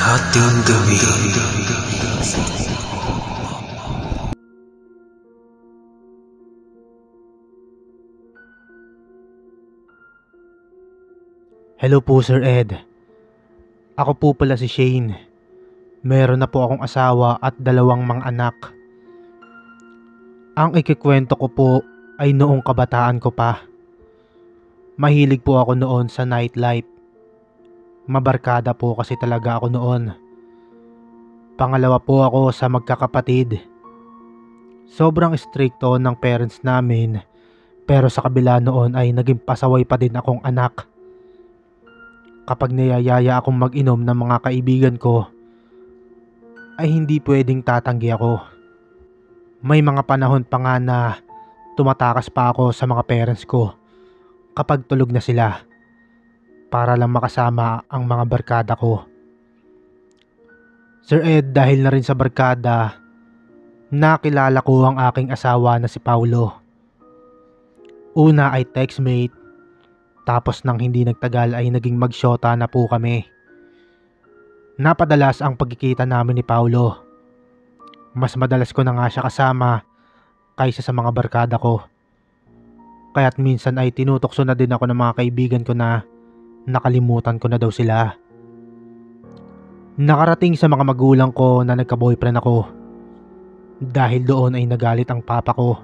Kalahating gabi. Hello po Sir Ed. Ako po pala si Shane. Meron na po akong asawa at dalawang mga anak. Ang ikikwento ko po ay noong kabataan ko pa. Mahilig po ako noon sa nightlife. Mabarkada po kasi talaga ako noon. Pangalawa po ako sa magkakapatid. Sobrang stricto ng parents namin, pero sa kabila noon ay naging pasaway pa din akong anak. Kapag niyayaya akong mag-inom ng mga kaibigan ko, ay hindi pwedeng tatanggi ako. May mga panahon pa nga na tumatakas pa ako sa mga parents ko kapag tulog na sila para lang makasama ang mga barkada ko. Sir Ed, dahil na rin sa barkada, nakilala ko ang aking asawa na si Paulo. Una ay textmate, tapos nang hindi nagtagal ay naging magsyota na po kami. Napadalas ang pagkikita namin ni Paulo. Mas madalas ko na nga siya kasama kaysa sa mga barkada ko. Kaya't minsan ay tinutokso na din ako ng mga kaibigan ko na nakalimutan ko na daw sila. Nakarating sa mga magulang ko na nagka-boyfriend ako. Dahil doon ay nagalit ang papa ko.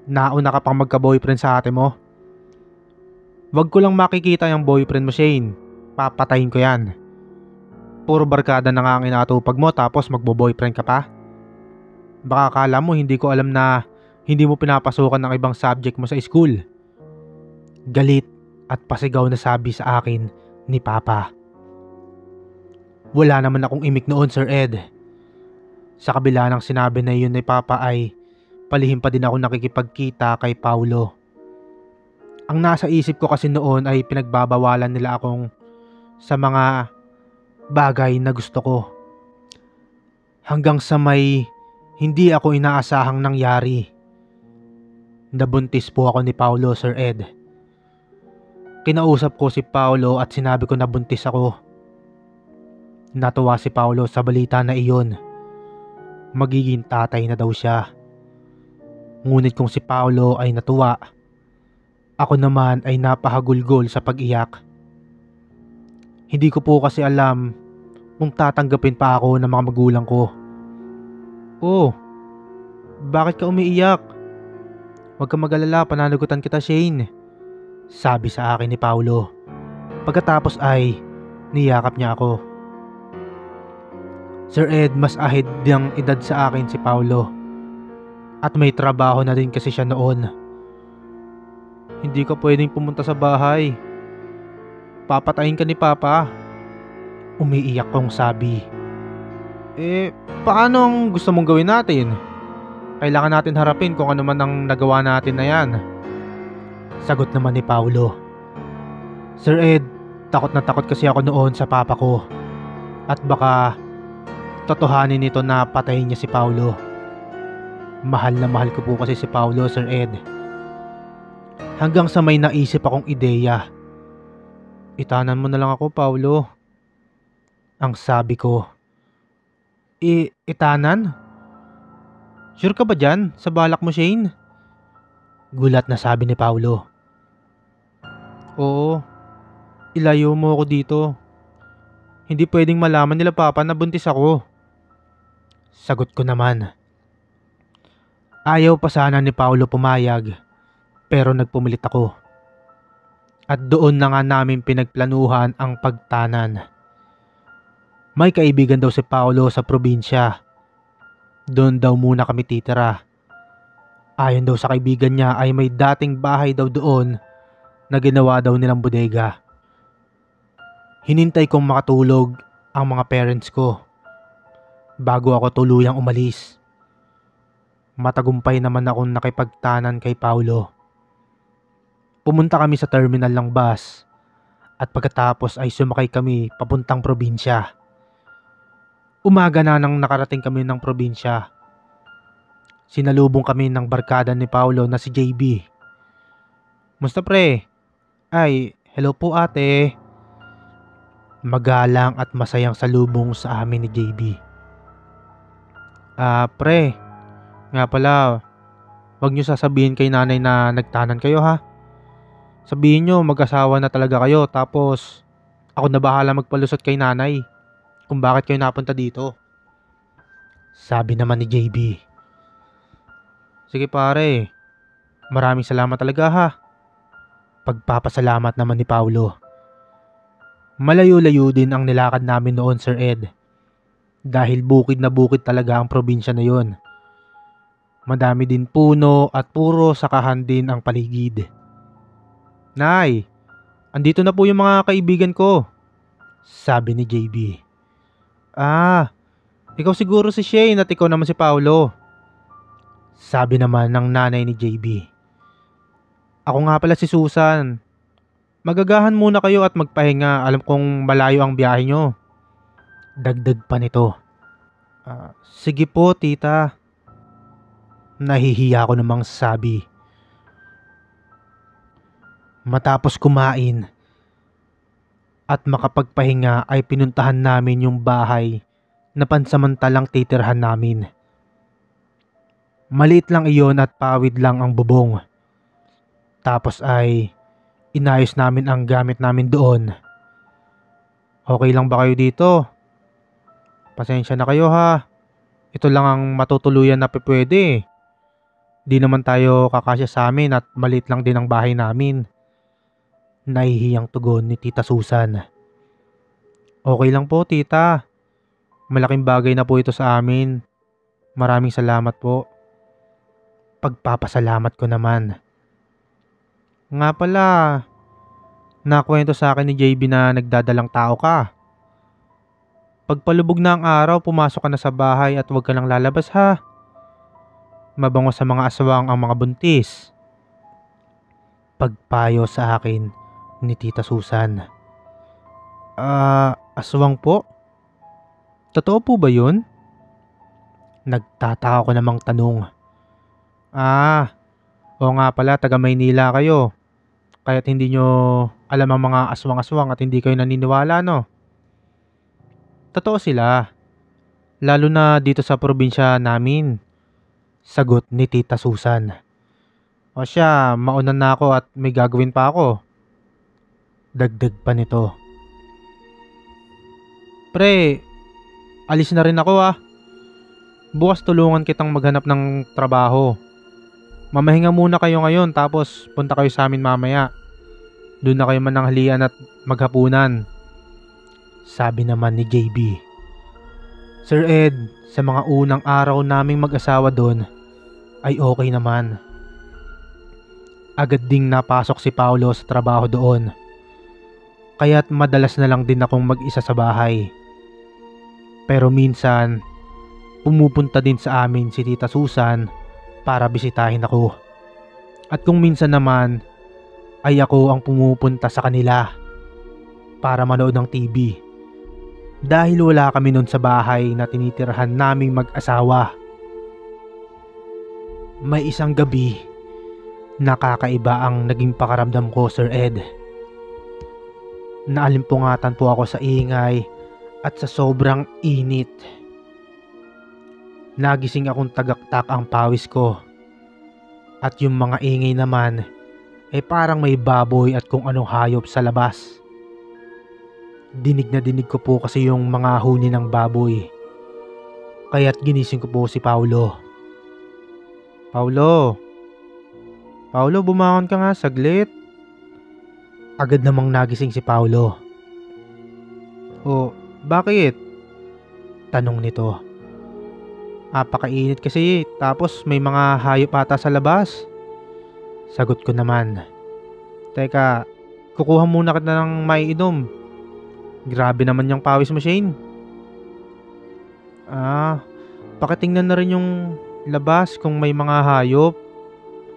Nauna ka pang magka-boyfriend sa ate mo? Wag ko lang makikita yung boyfriend mo, Shane. Papatayin ko yan. Puro barkada na nga ang inatupag mo tapos magbo-boyfriend ka pa? Baka akala mo hindi ko alam na hindi mo pinapasukan ng ibang subject mo sa school. Galit at pasigaw na sabi sa akin ni Papa. Wala naman akong imik noon, Sir Ed. Sa kabila ng sinabi na yun ni Papa ay palihim pa din ako nakikipagkita kay Paulo. Ang nasa isip ko kasi noon ay pinagbabawalan nila akong sa mga bagay na gusto ko. Hanggang sa may hindi ako inaasahang nangyari. Nabuntis po ako ni Paulo, Sir Ed. Kinausap ko si Paulo at sinabi ko na buntis ako. Natuwa si Paulo sa balita na iyon. Magiging tatay na daw siya. Ngunit kung si Paulo ay natuwa, ako naman ay napahagulgol sa pag-iyak. Hindi ko po kasi alam kung tatanggapin pa ako ng mga magulang ko. Oh, bakit ka umiiyak? Huwag kang mag-alala, pananagutan kita, Shane. Sabi sa akin ni Paulo. Pagkatapos ay niyakap niya ako. Sir Ed, mas ahid diyang edad sa akin si Paulo. At may trabaho na din kasi siya noon. Hindi ka pwedeng pumunta sa bahay. Papatayin ka ni Papa. Umiiyak kong sabi. Paano ang gusto mong gawin natin? Kailangan natin harapin kung ano man ang nagawa natin na yan. Sagot naman ni Paulo. Sir Ed, takot na takot kasi ako noon sa papa ko. At baka totohanin nito na patayin niya si Paulo. Mahal na mahal ko po kasi si Paulo, Sir Ed. Hanggang sa may naisip akong ideya. Itanan mo na lang ako, Paulo. Ang sabi ko. Itanan? Sure ka ba dyan? Sa balak mo, Shane? Gulat na sabi ni Paulo. Oo. Ilayo mo ako dito. Hindi pwedeng malaman nila Papa na buntis ako. Sagot ko naman. Ayaw pa sana ni Paulo pumayag. Pero nagpumilit ako. At doon na nga namin pinagplanuhan ang pagtanan. May kaibigan daw si Paulo sa probinsya. Doon daw muna kami titira. Ayon daw sa kaibigan niya ay may dating bahay daw doon na ginawa daw nilang bodega. Hinintay kong makatulog ang mga parents ko bago ako tuluyang umalis. Matagumpay naman akong nakipagtanan kay Paulo. Pumunta kami sa terminal ng bus at pagkatapos ay sumakay kami papuntang probinsya. Umaga na nang nakarating kami ng probinsya. Sinalubong kami ng barkada ni Paulo na si JB. Musta pre? Ay, hello po ate. magalang at masayang salubong sa amin ni JB. Pre, nga pala, wag nyo sasabihin kay nanay na nagtanan kayo ha. Sabihin nyo mag-asawa na talaga kayo, tapos ako na bahala magpalusot kay nanay kung bakit kayo napunta dito. Sabi naman ni JB. Sige pare, maraming salamat talaga ha. Pagpapasalamat naman ni Paulo. Malayo-layo din ang nilakad namin noon, Sir Ed. Dahil bukid na bukid talaga ang probinsya na yon. Madami din puno at puro sakahan din ang paligid. Nay, andito na po yung mga kaibigan ko, sabi ni JB. Ikaw siguro si Shane at ikaw naman si Paulo, sabi naman ng nanay ni JB. Ako nga pala si Susan. Magagahan muna kayo at magpahinga, alam kong malayo ang biyahe nyo. Dagdag pa nito. Sige po tita. Nahihiya ko namang sabi. Matapos kumain at makapagpahinga ay pinuntahan namin yung bahay na pansamantalang titirhan namin. Maliit lang iyon at pawid lang ang bubong. Tapos ay inayos namin ang gamit namin doon. Okay lang ba kayo dito? Pasensya na kayo ha. Ito lang ang matutuluyan na pwede. Di naman tayo kakasya sa amin at maliit lang din ang bahay namin. Nahihiyang tugon ni Tita Susan. Okay lang po tita. Malaking bagay na po ito sa amin. Maraming salamat po. Pagpapasalamat ko naman. Nga pala, nakwento sa akin ni JB na nagdadalang tao ka. Pagpalubog na ang araw, pumasok ka na sa bahay at huwag ka nang lalabas ha. Mabango sa mga aswang ang mga buntis. Pagpayo sa akin ni Tita Susan. Aswang po? Totoo po ba yun? Nagtataka ko namang tanong. Oo nga pala, taga Maynila kayo. Kaya't hindi nyo alam ang mga aswang-aswang at hindi kayo naniniwala, no? Totoo sila. Lalo na dito sa probinsya namin. Sagot ni Tita Susan. O siya, mauna na ako at may gagawin pa ako. Dagdag pa nito. Pre, alis na rin ako ah. Bukas tulungan kitang maghanap ng trabaho. Mamahinga muna kayo ngayon tapos punta kayo sa amin mamaya. Doon na kayo mananghalian at maghapunan. Sabi naman ni JB. Sir Ed, sa mga unang araw naming mag-asawa doon ay okay naman. Agad ding napasok si Paulo sa trabaho doon. Kaya't madalas na lang din akong mag-isa sa bahay. Pero minsan, pumupunta din sa amin si Tita Susan para bisitahin ako. At kung minsan naman, ay ako ang pumupunta sa kanila para manood ng TV. Dahil wala kami nun sa bahay na tinitirhan naming mag-asawa. May isang gabi, nakakaiba ang naging pakaramdam ko, Sir Ed. Naalimpungatan po ako sa ingay at sa sobrang init. Nagising akong tagaktak ang pawis ko. At yung mga ingay naman ay parang may baboy at kung anong hayop sa labas. Dinig na dinig ko po kasi yung mga huni ng baboy. Kaya't ginising ko po si Paulo. Paulo, bumangon ka nga saglit. Agad namang nagising si Paulo. Oh, bakit? Tanong nito. Apakainit kasi tapos may mga hayop ata sa labas. Sagot ko naman. Teka, kukuha muna kita ng maiinom. Grabe naman yung pawis mo, Shane. Pakitingnan na rin yung labas kung may mga hayop.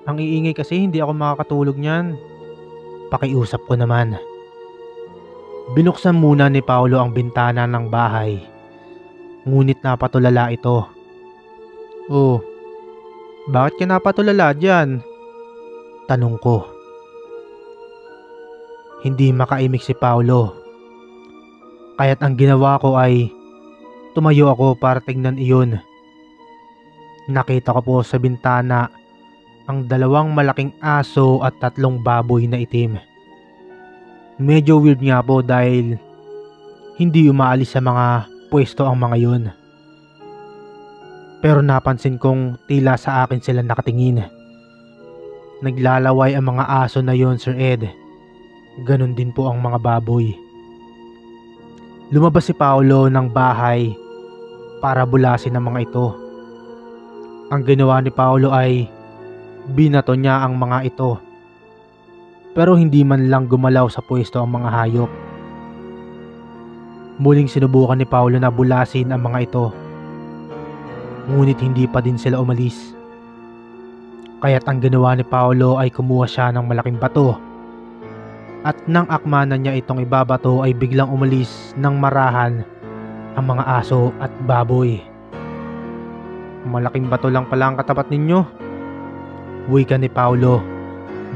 Ang iingay kasi hindi ako makakatulog niyan. Pakiusap ko naman. Binuksan muna ni Paulo ang bintana ng bahay. Ngunit napatulala ito. Oh, bakit ka napatulala dyan? Tanong ko. Hindi makaimik si Paulo. Kaya't ang ginawa ko ay tumayo ako para tignan iyon. Nakita ko po sa bintana ang 2 malaking aso at 3 baboy na itim. Medyo weird nga po dahil hindi umaalis sa mga pwesto ang mga yun. Pero napansin kong tila sa akin sila nakatingin. Naglalaway ang mga aso na yon, Sir Ed. Ganon din po ang mga baboy. Lumabas si Paolo ng bahay para bulasin ang mga ito. Ang ginawa ni Paolo ay binato niya ang mga ito. Pero hindi man lang gumalaw sa pwesto ang mga hayop. Muling sinubukan ni Paolo na bulasin ang mga ito. Ngunit hindi pa din sila umalis. Kaya't ang ginawa ni Paolo ay kumuha siya ng malaking bato. At nang akmanan niya itong ibabato ay biglang umalis ng marahan ang mga aso at baboy. Malaking bato lang pala ang katapat ninyo, wika ni Paolo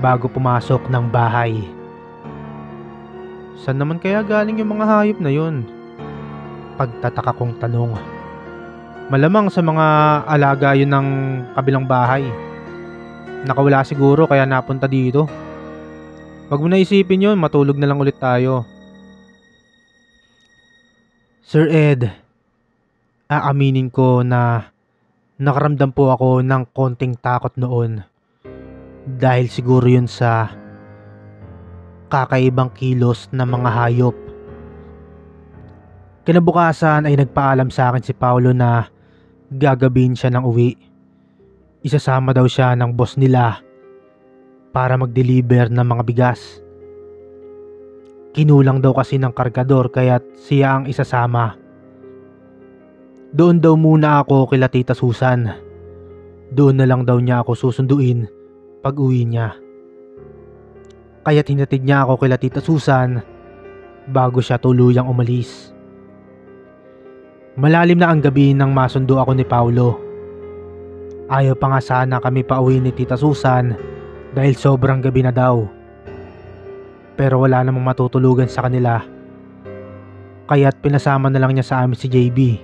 bago pumasok ng bahay. Saan naman kaya galing yung mga hayop na yun? Pagtataka kong tanong. Malamang sa mga alaga yun ng kabilang bahay. Nakawala siguro kaya napunta dito. Wag mo na isipin yun, matulog na lang ulit tayo. Sir Ed, aaminin ko na nakaramdam po ako ng konting takot noon. Dahil siguro yun sa kakaibang kilos ng mga hayop. Kinabukasan ay nagpaalam sa akin si Paolo na gagabihin siya ng uwi. Isasama daw siya ng boss nila para mag-deliver ng mga bigas. Kinulang daw kasi ng kargador kaya't siya ang isasama. Doon daw muna ako kila Tita Susan. Doon na lang daw niya ako susunduin pag uwi niya. Kaya't hinatid niya ako kila Tita Susan bago siya tuluyang umalis. Malalim na ang gabi nang masundo ako ni Paolo. Ayaw pa nga sana kami pauwi ni Tita Susan dahil sobrang gabi na daw. Pero wala namang matutulugan sa kanila. Kaya't pinasama na lang niya sa amin si JB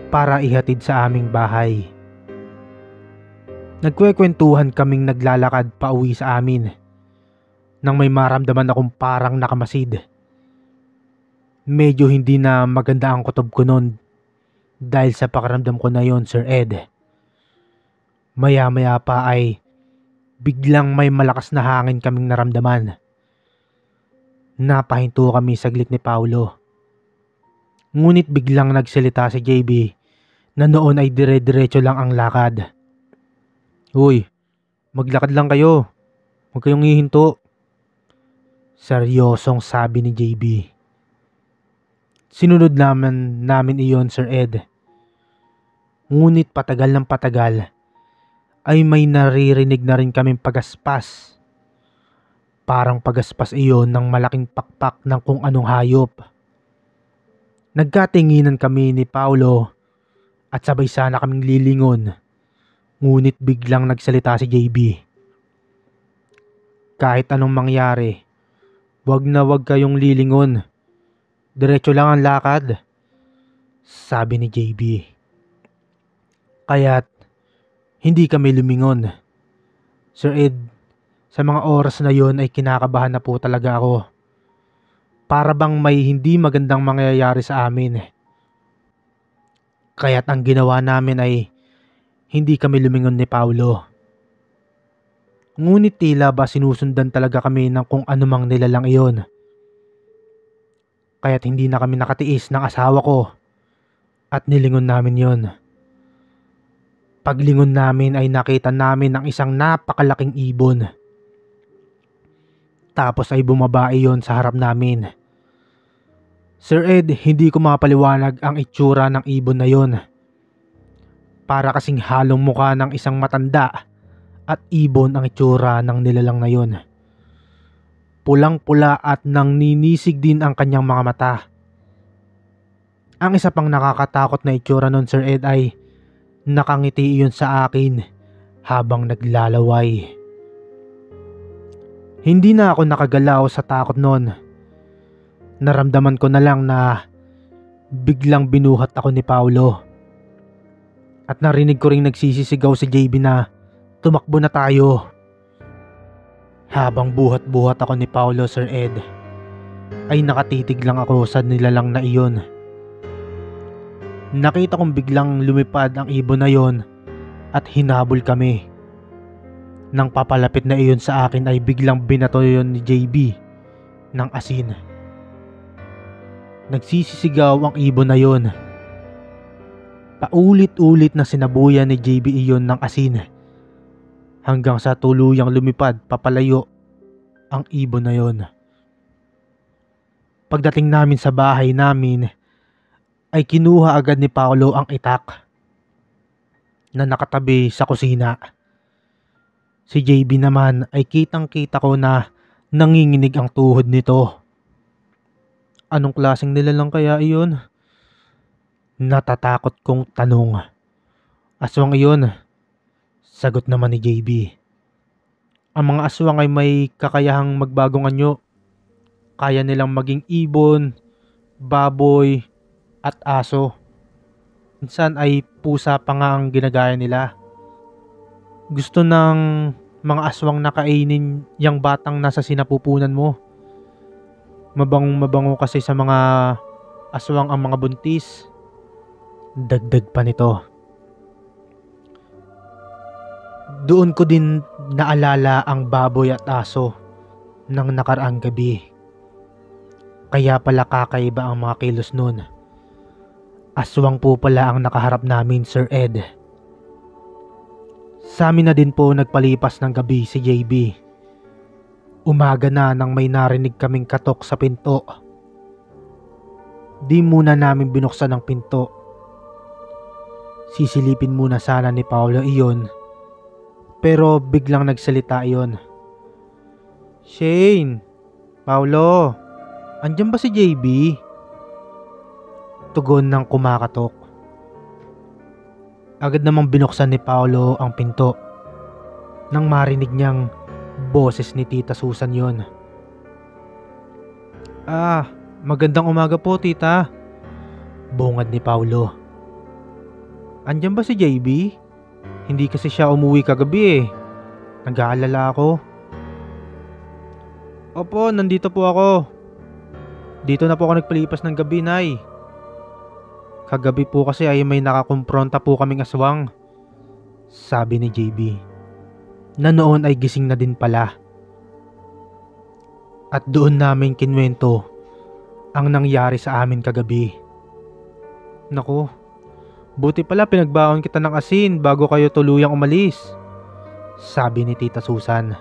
para ihatid sa aming bahay. Nagkwekwentuhan kaming naglalakad pauwi sa amin nang may maramdaman akong parang nakamasid. Medyo hindi na maganda ang kutob ko noon dahil sa pakiramdam ko na yon, Sir Ed. Maya-maya pa ay biglang may malakas na hangin kaming naramdaman. Napahinto kami saglit ni Paolo. Ngunit biglang nagsalita si JB na noon ay dire-diretso lang ang lakad. Uy, maglakad lang kayo. Huwag kayong hihinto. Seryosong sabi ni JB. Sinunod namin iyon, Sir Ed. Ngunit patagal ng patagal ay may naririnig na rin kaming pagaspas. Parang pagaspas iyon ng malaking pakpak ng kung anong hayop. Nagkatinginan kami ni Paolo at sabay sana kaming lilingon. Ngunit biglang nagsalita si JB. Kahit anong mangyari, wag na wag kayong lilingon. Diretso lang ang lakad, sabi ni JB. Kaya't hindi kami lumingon. Sir Ed, sa mga oras na yon ay kinakabahan na po talaga ako. Para bang may hindi magandang mangyayari sa amin. Kaya't ang ginawa namin ay hindi kami lumingon ni Paolo. Ngunit tila ba sinusundan talaga kami ng kung anumang nilalang iyon. Kaya't hindi na kami nakatiis ng asawa ko at nilingon namin yon. Paglingon namin ay nakita namin ang isang napakalaking ibon. Tapos ay bumaba iyon sa harap namin. Sir Ed, hindi ko mapaliwanag ang itsura ng ibon na yon. Para kasing halong mukha ng isang matanda at ibon ang itsura ng nilalang na yon. Pulang-pula at nang ninisig din ang kanyang mga mata. Ang isa pang nakakatakot na itsura nun, Sir Ed, ay nakangiti iyon sa akin habang naglalaway. Hindi na ako nakagalaw sa takot nun. Naramdaman ko na lang na biglang binuhat ako ni Paolo. At narinig ko ring nagsisisigaw si JB na tumakbo na tayo. Habang buhat-buhat ako ni Paolo, Sir Ed, ay nakatitig lang ako sa nilalang na iyon. Nakita kong biglang lumipad ang ibon na yon at hinabol kami. Nang papalapit na iyon sa akin ay biglang binato yon ni JB ng asin. Nagsisisigaw ang ibon na yon. Paulit-ulit na sinabuyan ni JB iyon ng asin hanggang sa tuluyang lumipad papalayo ang ibon na yon. Pagdating namin sa bahay namin ay kinuha agad ni Paolo ang itak na nakatabi sa kusina. Si JB naman ay kitang-kita ko na nanginginig ang tuhod nito. Anong klaseng nilalang kaya iyon? Natatakot kong tanong. Aswang iyon, sagot naman ni JB. Ang mga aswang ay may kakayahang magbagong anyo. Kaya nilang maging ibon, baboy, at aso. Minsan ay pusa pa nga ang ginagaya nila. Gusto ng mga aswang na kainin yung batang nasa sinapupunan mo. Mabangong-mabango kasi sa mga aswang ang mga buntis. Dagdag pa nito. Doon ko din naalala ang baboy at aso ng nakaraang gabi. Kaya pala kakaiba ang mga kilos nun. Aswang po pala ang nakaharap namin, Sir Ed. Sa amin na din po nagpalipas ng gabi si JB. Umaga na nang may narinig kaming katok sa pinto. Di muna namin binuksan ang pinto. Sisilipin muna sana ni Paolo iyon. Pero biglang nagsalita iyon. Shane, Paolo, andyan ba si JB? Tugon ng kumakatok. Agad namang binuksan ni Paolo ang pinto nang marinig niyang boses ni Tita Susan yon. Magandang umaga po, tita. Bungad ni Paolo. Andyan ba si JB? Hindi kasi siya umuwi kagabi eh. Nag-aalala ako. Opo, nandito po ako. Dito na po ako nagpalipas ng gabi, Nay. Kagabi po kasi ay may nakakumpronta po kaming aswang, sabi ni JB, na noon ay gising na din pala. At doon namin kinwento ang nangyari sa amin kagabi. Naku, buti pala pinagbaon kita ng asin bago kayo tuluyang umalis, sabi ni Tita Susan.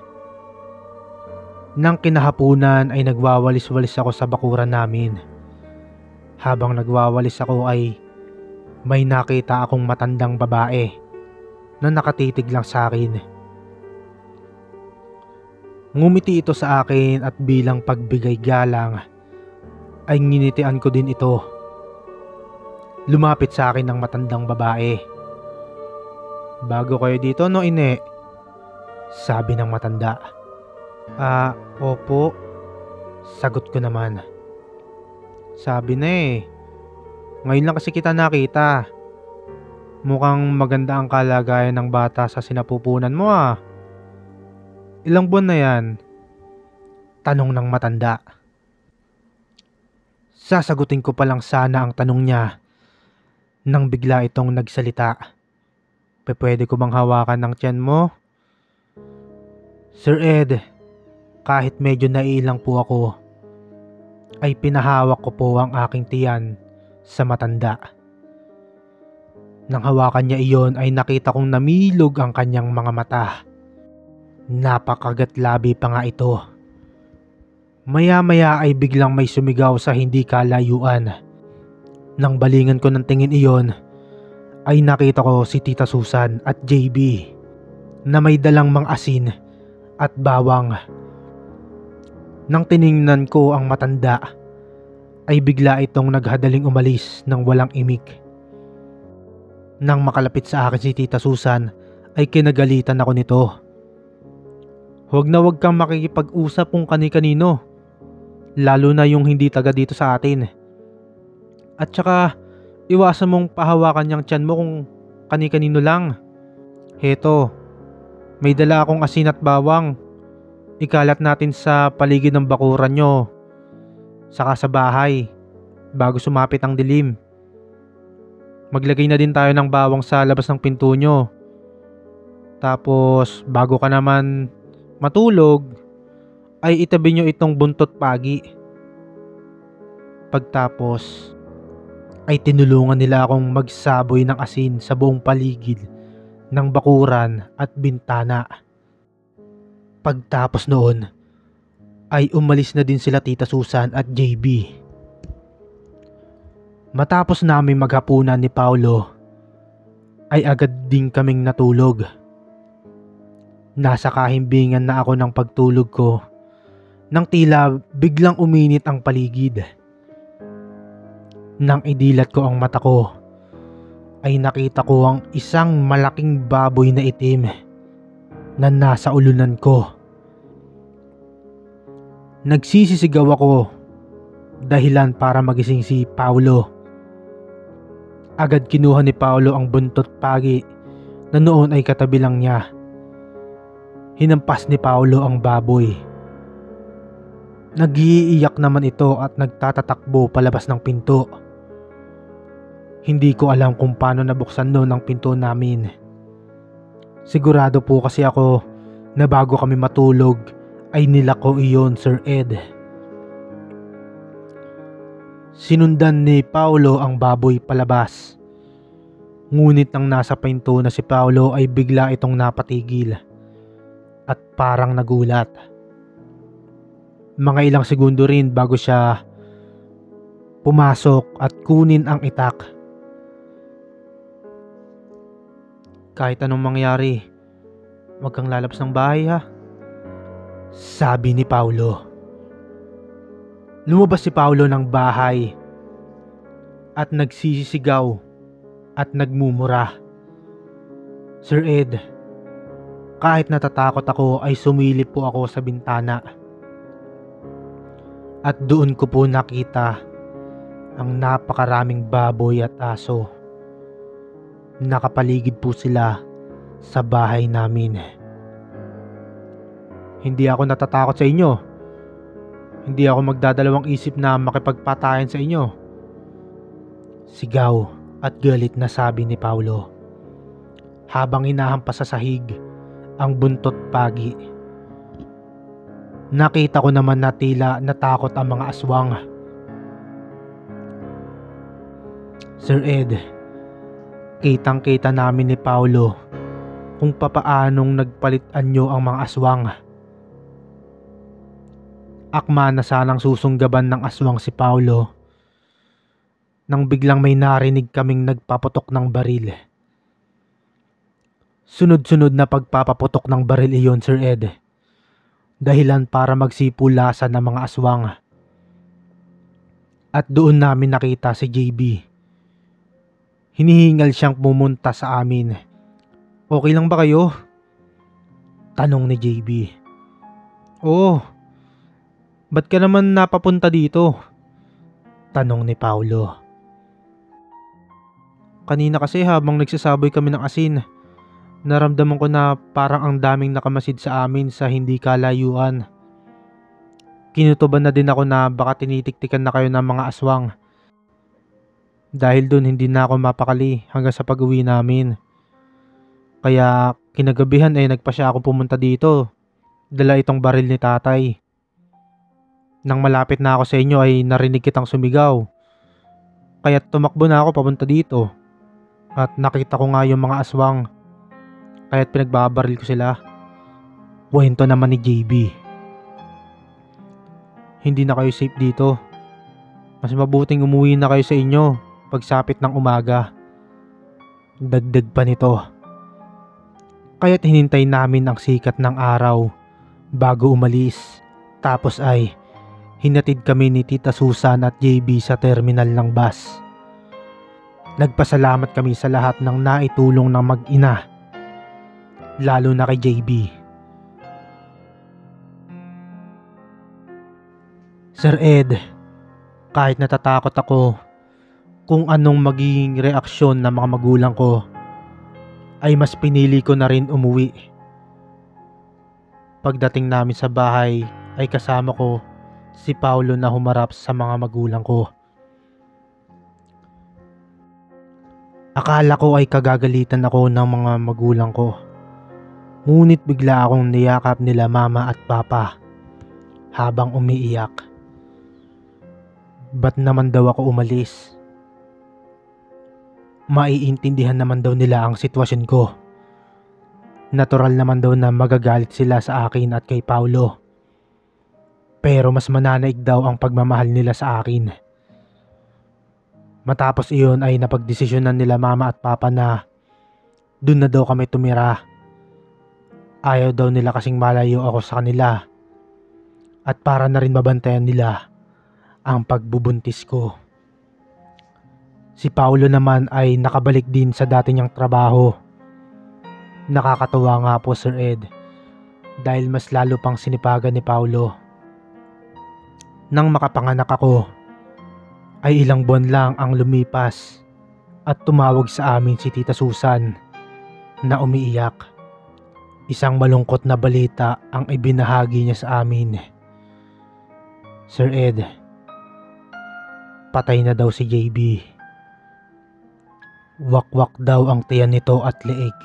Nang kinahapunan ay nagwawalis-walis ako sa bakuran namin. Habang nagwawalis ako ay may nakita akong matandang babae na nakatitig lang sa akin. Ngumiti ito sa akin at bilang pagbigay galang ay nginitian ko din ito. Lumapit sa akin ang matandang babae. Bago kayo dito, no, ine? Sabi ng matanda. Opo. Sagot ko naman. Sabi na eh. Ngayon lang kasi kita nakita. Mukhang maganda ang kalagayan ng bata sa sinapupunan mo ah. Ilang buwan na yan? Tanong ng matanda. Sasagutin ko pa lang sana ang tanong niya nang bigla itong nagsalita. Pwede ko bang hawakan ng tiyan mo? Sir Ed, kahit medyo naiilang po ako, ay pinahawak ko po ang aking tiyan sa matanda. Nang hawakan niya iyon ay nakita kong namilog ang kanyang mga mata. Napakagatlabi pa nga ito. Maya-maya ay biglang may sumigaw sa hindi kalayuan. Nang balingan ko ng tingin iyon, ay nakita ko si Tita Susan at JB na may dalang mang asin at bawang. Nang tiningnan ko ang matanda, ay bigla itong naghadaling umalis ng walang imik. Nang makalapit sa akin si Tita Susan, ay kinagalitan ako nito. Huwag na huwag kang makikipag-usap kung kani-kanino. lalo na yung hindi taga dito sa atin. At saka iwasan mong pahawakan yung tiyan mo kung kani-kanino lang. Heto, may dala akong asin at bawang. Ikalat natin sa paligid ng bakuran nyo, saka sa bahay, bago sumapit ang dilim. Maglagay na din tayo ng bawang sa labas ng pinto nyo. Tapos bago ka naman matulog, ay itabi nyo itong buntot pagi. Pagtapos ay tinulungan nila akong magsaboy ng asin sa buong paligid ng bakuran at bintana. Pagtapos noon ay umalis na din sila Tita Susan at JB. Matapos namin maghapunan ni Paolo ay agad din kaming natulog. Nasa kahimbingan na ako ng pagtulog ko nang tila biglang uminit ang paligid. Nang idilat ko ang mata ko ay nakita ko ang isang malaking baboy na itim na nasa ulunan ko. Nagsisisigaw ako dahilan para magising si Paolo. Agad kinuha ni Paolo ang buntot pagi na noon ay katabi lang niya. Hinampas ni Paolo ang baboy. Nag-iiyak naman ito at nagtatatakbo palabas ng pinto. Hindi ko alam kung paano nabuksan noon ang pinto namin. Sigurado po kasi ako na bago kami matulog ay nilako iyon, Sir Ed. Sinundan ni Paolo ang baboy palabas. Ngunit nang nasa pinto na si Paolo ay bigla itong napatigil at parang nagulat. Mga ilang segundo rin bago siya pumasok at kunin ang itak. Kahit anong mangyari, wag kang lalabas ng bahay ha, sabi ni Paolo. Lumabas si Paolo ng bahay at nagsisisigaw at nagmumura. Sir Ed, kahit natatakot ako ay sumilip po ako sa bintana. At doon ko po nakita ang napakaraming baboy at aso. Nakapaligid po sila sa bahay namin. Hindi ako natatakot sa inyo. Hindi ako magdadalawang isip na makipagpatayan sa inyo, sigaw at galit na sabi ni Paolo habang hinahampas sa sahig ang buntot pagi. Nakita ko naman na tila natakot ang mga aswang. Sir Ed, kitang-kita namin ni Paolo kung papaanong nagpalitan nyo ang mga aswang. Akma na sanang susunggaban ng aswang si Paolo nang biglang may narinig kaming nagpaputok ng baril. Sunod-sunod na pagpapaputok ng baril iyon, Sir Ed, dahilan para magsipulasan ng mga aswang. At doon namin nakita si JB. Hinihingal siyang pumunta sa amin. Okay lang ba kayo? Tanong ni JB. Oo. Ba't ka naman napapunta dito? Tanong ni Paolo. Kanina kasi habang nagsasaboy kami ng asin, naramdaman ko na parang ang daming nakamasid sa amin sa hindi kalayuan. Kinutuban na din ako na baka tinitiktikan na kayo ng mga aswang. Dahil dun hindi na ako mapakali hanggang sa pag-uwi namin. Kaya kinagabihan ay nagpa siya ako pumunta dito. Dala itong baril ni tatay. Nang malapit na ako sa inyo ay narinig kitang sumigaw. Kaya tumakbo na ako papunta dito. At nakita ko nga yung mga aswang. Kaya't pinagbabaril ko sila. Kwento naman ni JB. Hindi na kayo safe dito. Mas mabuting umuwi na kayo sa inyo pagsapit ng umaga. Dagdag pa nito. Kaya't hinintay namin ang sikat ng araw bago umalis. Tapos ay hinatid kami ni Tita Susan at JB sa terminal ng bus. Nagpasalamat kami sa lahat ng naitulong ng mag-ina, lalo na kay JB. Sir Ed, kahit natatakot ako kung anong magiging reaksyon ng mga magulang ko, ay mas pinili ko na rin umuwi. Pagdating namin sa bahay ay kasama ko si Paulo na humarap sa mga magulang ko. Akala ko ay kagagalitan ako ng mga magulang ko. Ngunit bigla akong niyakap nila mama at papa habang umiiyak. Ba't naman daw ako umalis? Maiintindihan naman daw nila ang sitwasyon ko. Natural naman daw na magagalit sila sa akin at kay Paulo. Pero mas mananaig daw ang pagmamahal nila sa akin. Matapos iyon ay napagdesisyonan nila mama at papa na dun na daw kami tumira. Ayaw daw nila kasing malayo ako sa kanila. At para na rin mabantayan nila ang pagbubuntis ko. Si Paulo naman ay nakabalik din sa dati niyang trabaho. Nakakatuwa nga po Sir Ed, dahil mas lalo pang sinipagan ni Paulo. Nang makapanganak ako, ay ilang buwan lang ang lumipas at tumawag sa amin si Tita Susan na umiiyak. Isang malungkot na balita ang ibinahagi niya sa amin. Sir Ed, patay na daw si JB. Wakwak daw ang tiyan nito at leeg.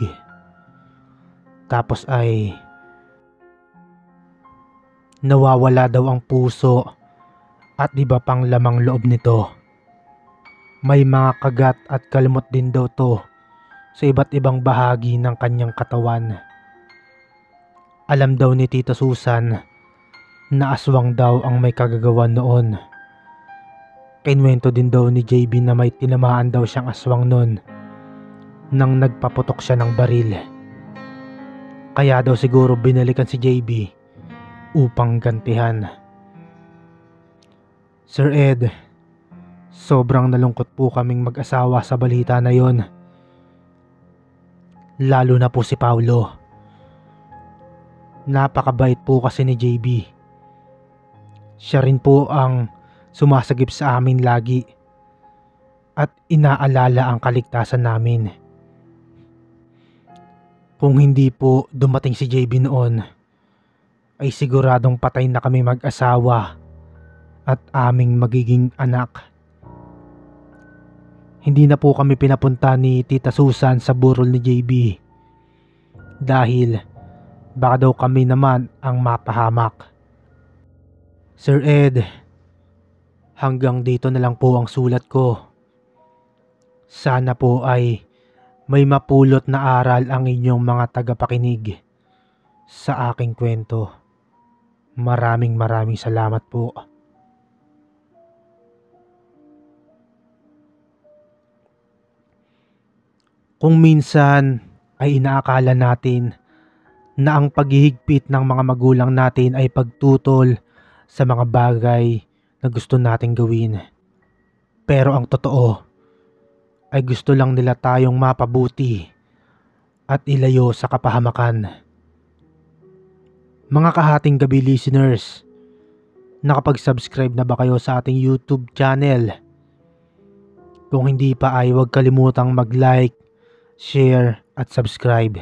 Tapos ay nawawala daw ang puso at iba pang lamang loob nito. May mga kagat at kalmot din daw to sa iba't ibang bahagi ng kanyang katawan. Alam daw ni Tita Susan na aswang daw ang may kagagawan noon. Kinwento din daw ni JB na may tinamaan daw siyang aswang noon nang nagpaputok siya ng baril. Kaya daw siguro binalikan si JB upang gantihan. Sir Ed, sobrang nalungkot po kaming mag-asawa sa balita na yon. Lalo na po si Paulo. Napakabait po kasi ni JB. Siya rin po ang sumasagip sa amin lagi at inaalala ang kaligtasan namin. Kung hindi po dumating si JB noon, ay siguradong patay na kami mag-asawa at aming magiging anak. Hindi na po kami pinapunta ni Tita Susan sa burol ni JB dahil baka daw kami naman ang mapahamak. Sir Ed, hanggang dito na lang po ang sulat ko. Sana po ay may mapulot na aral ang inyong mga tagapakinig sa aking kwento. Maraming salamat po. Kung minsan ay inaakala natin na ang paghihigpit ng mga magulang natin ay pagtutol sa mga bagay na gusto nating gawin. Pero ang totoo ay gusto lang nila tayong mapabuti at ilayo sa kapahamakan. Mga kahating gabi listeners, nakapag-subscribe na ba kayo sa ating YouTube channel? Kung hindi pa ay huwag kalimutang mag-like, share at subscribe.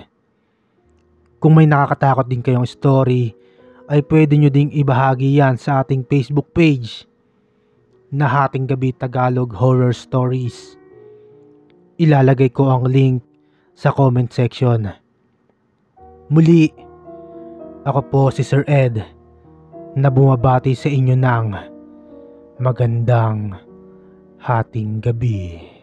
Kung may nakakatakot din kayong story, ay pwede nyo ding ibahagi yan sa ating Facebook page na Hating Gabi Tagalog Horror Stories. Ilalagay ko ang link sa comment section. Muli, ako po si Sir Ed na bumabati sa inyo ng magandang hating gabi.